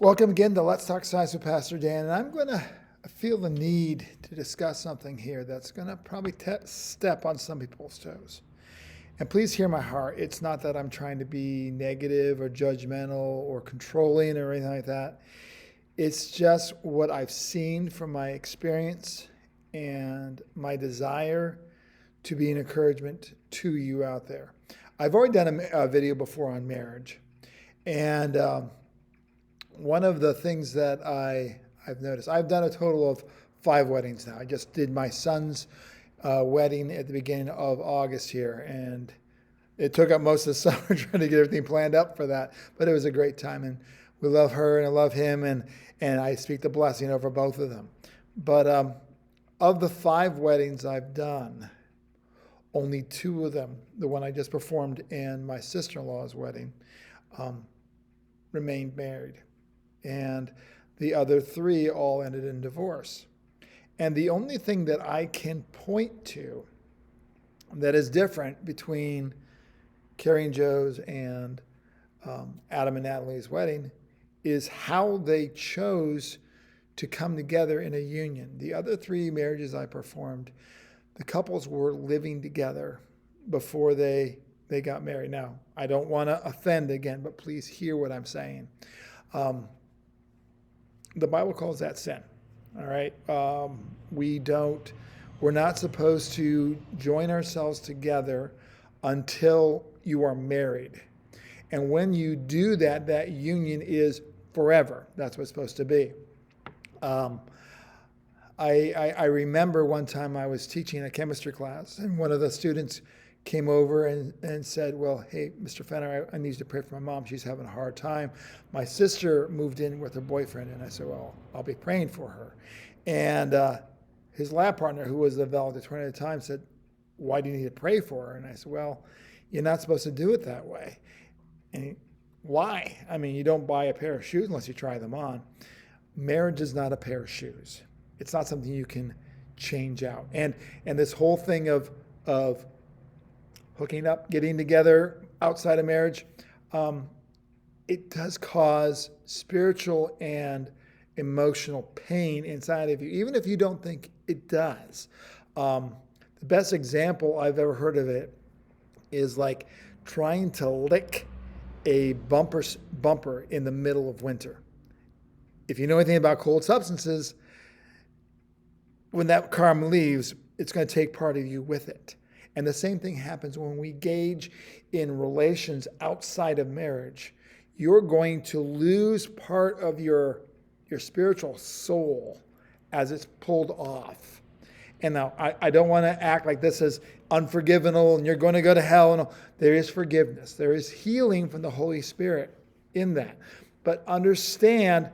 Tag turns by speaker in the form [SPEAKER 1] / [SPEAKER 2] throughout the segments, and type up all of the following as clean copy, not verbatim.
[SPEAKER 1] Welcome again to Let's Talk Science with Pastor Dan, and I'm going to feel the need to discuss something here that's going to probably step on some people's toes. And please hear my heart. It's not that I'm trying to be negative or judgmental or controlling or anything like that. It's just what I've seen from my experience and my desire to be an encouragement to you out there. I've already done a video before on marriage, and one of the things that I've noticed, I've done a total of 5 weddings now. I just did my son's wedding at the beginning of August here, and it took up most of the summer trying to get everything planned up for that, but it was a great time, and we love her and I love him, and I speak the blessing over both of them. But of the 5 weddings I've done, only 2 of them, the one I just performed and my sister-in-law's wedding, remained married. And the other 3 all ended in divorce. And the only thing that I can point to that is different between Carrie and Joe's and Adam and Natalie's wedding is how they chose to come together in a union. The other 3 marriages I performed, the couples were living together before they got married. Now, I don't want to offend again, but please hear what I'm saying. The Bible calls that sin. All right. We're not supposed to join ourselves together until you are married. And when you do that, that union is forever. That's what it's supposed to be. I remember one time I was teaching a chemistry class, and one of the students came over and said, well, hey, Mr. Fenner, I need you to pray for my mom. She's having a hard time. My sister moved in with her boyfriend. And I said, well, I'll be praying for her. And his lab partner, who was the valedictorian at the time, said, why do you need to pray for her? And I said, well, you're not supposed to do it that way. And why? I mean, you don't buy a pair of shoes unless you try them on. Marriage is not a pair of shoes. It's not something you can change out. And this whole thing of hooking up, getting together outside of marriage, it does cause spiritual and emotional pain inside of you, even if you don't think it does. The best example I've ever heard of it is like trying to lick a bumper in the middle of winter. If you know anything about cold substances, when that caramel leaves, it's going to take part of you with it. And the same thing happens when we engage in relations outside of marriage. You're going to lose part of your spiritual soul as it's pulled off. And now, I don't want to act like this is unforgivable and you're going to go to hell. No, there is forgiveness. There is healing from the Holy Spirit in that. But understand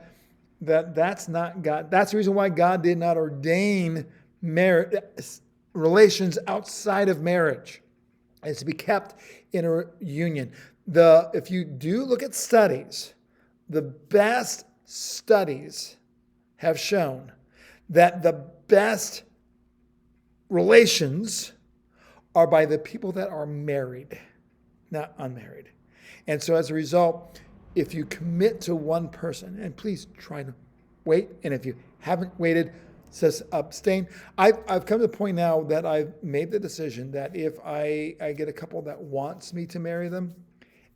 [SPEAKER 1] that that's not God. That's the reason why God did not ordain marriage. Relations outside of marriage is to be kept in a union. If you do look at studies, the best studies have shown that the best relations are by the people that are married, not unmarried. And so as a result, if you commit to one person, and please try to wait, and if you haven't waited, says abstain. I've come to the point now that I've made the decision that if I get a couple that wants me to marry them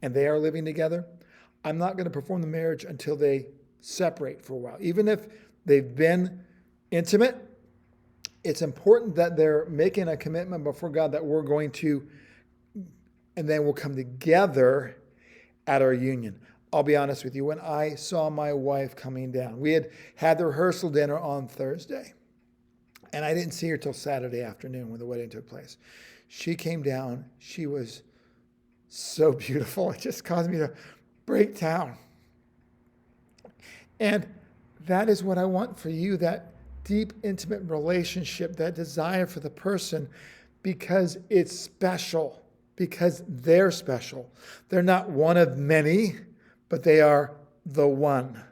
[SPEAKER 1] and they are living together, I'm not going to perform the marriage until they separate for a while. Even if they've been intimate, it's important that they're making a commitment before God that we're going to, and then we'll come together at our union. I'll be honest with you, when I saw my wife coming down, we had the rehearsal dinner on Thursday, and I didn't see her till Saturday afternoon when the wedding took place. She came down. She was so beautiful. It just caused me to break down. And that is what I want for you, that deep, intimate relationship, that desire for the person, because it's special, because they're special. They're not one of many, but they are the one.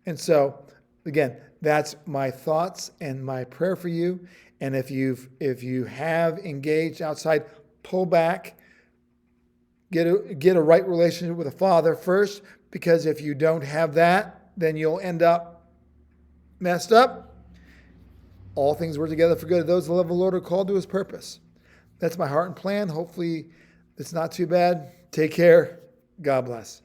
[SPEAKER 1] And so, again, that's my thoughts and my prayer for you. And if you have engaged outside, pull back, get a right relationship with the Father first, because if you don't have that, then you'll end up messed up. All things work together for good of those that love the Lord are called to his purpose. That's my heart and plan. Hopefully it's not too bad. Take care. God bless.